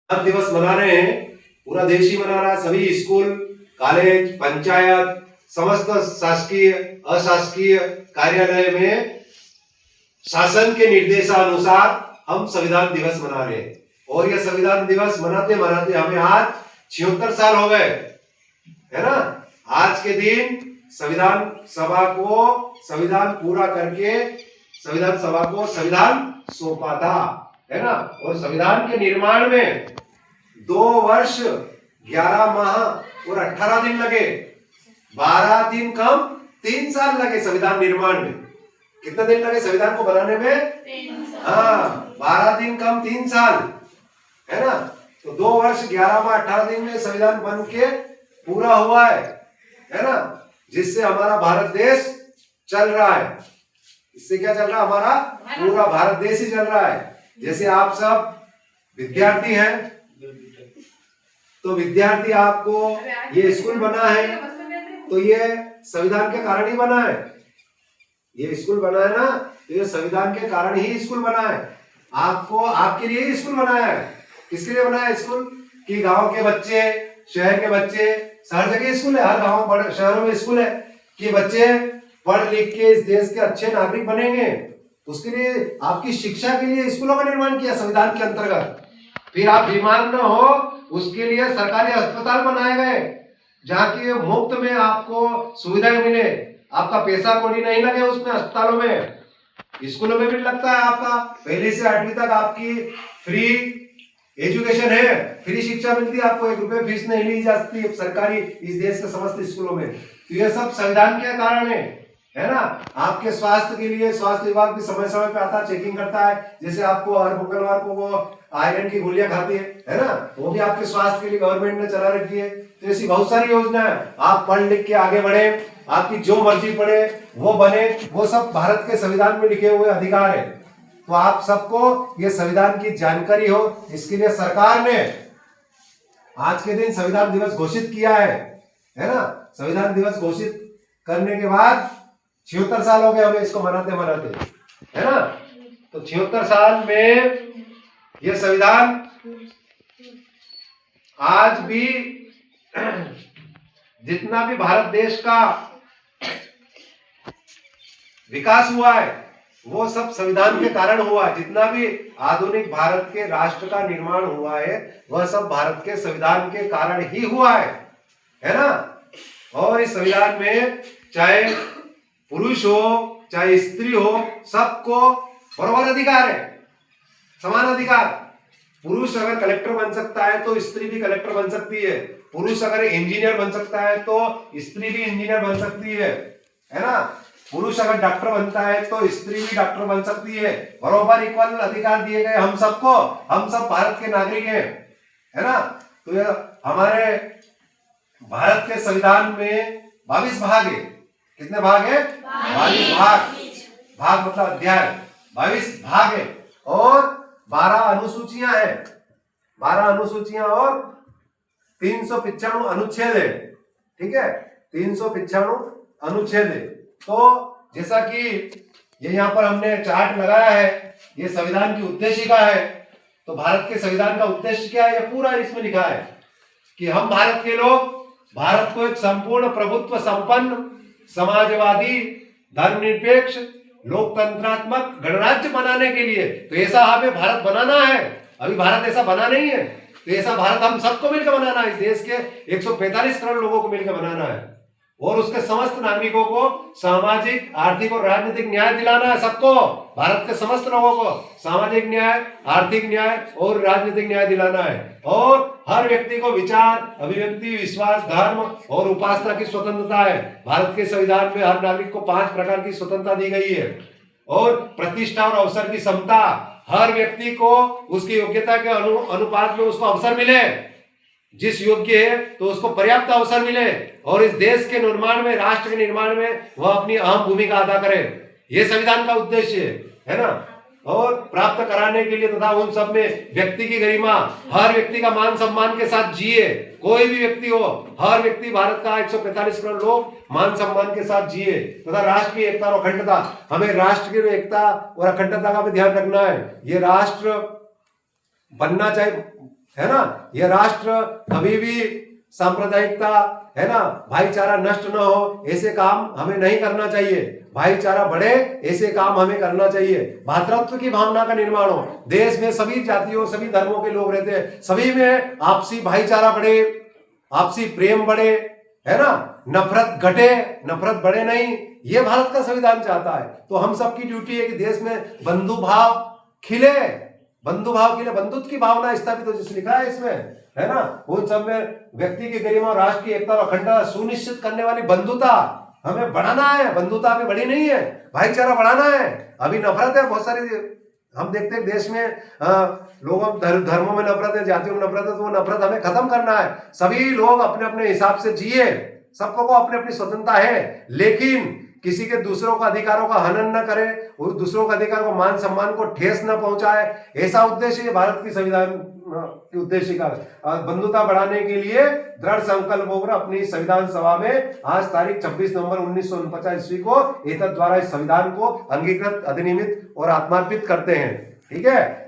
दिवस मना रहे हैं, पूरा देश ही मना रहा है। सभी स्कूल, कॉलेज, पंचायत, समस्त शासकीय अशासकीय कार्यालय में शासन के निर्देशानुसार हम संविधान दिवस मना रहे हैं। और यह संविधान दिवस मनाते मनाते हमें आज 76 साल हो गए, है ना। आज के दिन संविधान सभा को संविधान पूरा करके संविधान सभा को संविधान सौंपा था, है ना। और संविधान के निर्माण में 2 वर्ष 11 माह और 18 दिन लगे। 12 दिन कम 3 साल लगे संविधान निर्माण में। कितने दिन लगे संविधान को बनाने में? 12 दिन कम 3 साल, है ना। तो 2 वर्ष 11 माह 18 दिन में संविधान बन के पूरा हुआ है ना। जिससे हमारा भारत देश चल रहा है। इससे क्या चल रहा है? हमारा पूरा भारत देश ही चल रहा है। जैसे आप सब विद्यार्थी हैं, तो विद्यार्थी आपको ये स्कूल बना है तो ये संविधान के कारण ही बना है। ये स्कूल बना है ना, तो ये संविधान के कारण ही स्कूल बना है। आपको आपके लिए ही स्कूल बनाया है। किसके लिए बनाया है स्कूल? कि गांव के बच्चे, शहर के बच्चे, हर जगह स्कूल है, हर गांव बड़े शहरों में स्कूल है कि बच्चे पढ़ लिख के इस देश के अच्छे नागरिक बनेंगे। उसके लिए आपकी शिक्षा के लिए स्कूलों का निर्माण किया संविधान के अंतर्गत। फिर आप बीमार न हो उसके लिए सरकारी अस्पताल बनाए गए, जहाँ की मुफ्त में आपको सुविधाएं मिले, आपका पैसा कौड़ी नहीं लगे उसमें अस्पतालों में। स्कूलों में भी लगता है आपका, पहले से 8वीं तक आपकी फ्री एजुकेशन है, फ्री शिक्षा मिलती है आपको, 1 रुपए फीस नहीं ली जाती सरकारी इस देश के समस्त स्कूलों में। तो ये सब संविधान के कारण है ना। आपके स्वास्थ्य के लिए स्वास्थ्य विभाग भी समय समय पे आता है, चेकिंग करता है। जैसे आपको हर मंगलवार को वो आयरन की गोलियां खाती है ना, वो भी आपके स्वास्थ्य के लिए गवर्नमेंट ने चला रखी है। तो ऐसी बहुत सारी योजना है। आप पढ़ लिख के आगे बढ़े, आपकी जो मर्जी पढ़े वो बने, वो सब भारत के संविधान में लिखे हुए अधिकार है। तो आप सबको ये संविधान की जानकारी हो, इसके लिए सरकार ने आज के दिन संविधान दिवस घोषित किया है ना। संविधान दिवस घोषित करने के बाद 76 साल हो गए हमें इसको मनाते मनाते, है ना। तो 76 साल में ये संविधान आज भी जितना भी भारत देश का विकास हुआ है वो सब संविधान के कारण हुआ है। जितना भी आधुनिक भारत के राष्ट्र का निर्माण हुआ है वह सब भारत के संविधान के कारण ही हुआ है ना। और इस संविधान में चाहे पुरुष हो चाहे स्त्री हो, सबको बराबर अधिकार है, समान अधिकार। पुरुष अगर कलेक्टर बन सकता है तो स्त्री भी कलेक्टर बन सकती है। पुरुष अगर इंजीनियर बन सकता है तो स्त्री भी इंजीनियर बन सकती है ना। पुरुष अगर डॉक्टर बनता है तो स्त्री भी डॉक्टर बन सकती है। बराबर इक्वल अधिकार दिए गए हम सबको। हम सब भारत के नागरिक हैं, है ना। तो ये हमारे भारत के संविधान में 22 भाग है। कितने भाग है? 22 भाग। भाग मतलब अध्याय। 22 भाग है और 12 अनुसूचियां हैं। 12 अनुसूचियां और 395 अनुच्छेद है। ठीक है, 395 अनुच्छेद है। तो जैसा कि ये यहाँ पर हमने चार्ट लगाया है, ये संविधान की उद्देशिका है। तो भारत के संविधान का उद्देश्य क्या है, ये पूरा इसमें लिखा है कि हम भारत के लोग भारत को एक संपूर्ण प्रभुत्व संपन्न समाजवादी धर्मनिरपेक्ष लोकतंत्रात्मक गणराज्य बनाने के लिए, तो ऐसा हमें भारत बनाना है। अभी भारत ऐसा बना नहीं है, तो ऐसा भारत हम सबको मिलकर बनाना है। इस देश के 145 करोड़ लोगों को मिलकर बनाना है और उसके समस्त नागरिकों को सामाजिक, आर्थिक और राजनीतिक न्याय दिलाना है। सबको, भारत के समस्त लोगों को सामाजिक न्याय, आर्थिक न्याय और राजनीतिक न्याय दिलाना है। और हर व्यक्ति को विचार, अभिव्यक्ति, विश्वास, धर्म और उपासना की स्वतंत्रता है। भारत के संविधान में हर नागरिक को 5 प्रकार की स्वतंत्रता दी गई है। और प्रतिष्ठा और अवसर की समता, हर व्यक्ति को उसकी योग्यता के अनुपात में उसको अवसर मिले। जिस योग्य है तो उसको पर्याप्त अवसर मिले और इस देश के निर्माण में, राष्ट्र के निर्माण में वह अपनी अहम भूमिका अदा करे। यह संविधान का उद्देश्य है ना। और प्राप्त कराने के लिए तथा उन सब में व्यक्ति की गरिमा, हर व्यक्ति का मान सम्मान के साथ जिए। कोई भी व्यक्ति हो, हर व्यक्ति, भारत का 145 करोड़ लोग मान सम्मान के साथ जिए। तथा राष्ट्र की एकता और अखंडता, हमें राष्ट्र की एकता और अखंडता का भी ध्यान रखना है। ये राष्ट्र बनना चाहिए, है ना। ये राष्ट्र कभी भी सांप्रदायिकता, है ना, भाईचारा नष्ट न हो, ऐसे काम हमें नहीं करना चाहिए। भाईचारा बढ़े, ऐसे काम हमें करना चाहिए। भातृत्व की भावना का निर्माण हो, देश में सभी जातियों सभी धर्मों के लोग रहते हैं, सभी में आपसी भाईचारा बढ़े, आपसी प्रेम बढ़े, है ना, नफरत घटे, नफरत बढ़े नहीं, ये भारत का संविधान चाहता है। तो हम सबकी ड्यूटी है कि देश में बंधु भाव खिले, बंधु भाव खिले, बंधुत्व की भावना स्थापित हो, जैसे लिखा है इसमें, है ना। उन सब में व्यक्ति की गरिमा और राष्ट्र की एकता और अखंडता सुनिश्चित करने वाली बंधुता हमें बढ़ाना है। बंधुता अभी बढ़ी नहीं है, भाईचारा बढ़ाना है। अभी नफरत है बहुत सारी, हम देखते हैं देश में लोगों धर्मों में नफरत है, जातियों में नफरत है, तो वो नफरत हमें खत्म करना है। सभी लोग अपने अपने हिसाब से जिए, सबको अपनी अपनी स्वतंत्रता है, लेकिन किसी के दूसरों का अधिकारों का हनन न करे, और दूसरों के अधिकार को मान सम्मान को ठेस न पहुंचाए, ऐसा उद्देश्य भारत की संविधान की उद्देश्य का। बंधुता बढ़ाने के लिए दृढ़ संकल्प होकर अपनी संविधान सभा में आज तारीख 26 नवंबर 1949 ईस्वी को एतद द्वारा इस संविधान को अंगीकृत, अधिनियमित और आत्मार्पित करते हैं। ठीक है।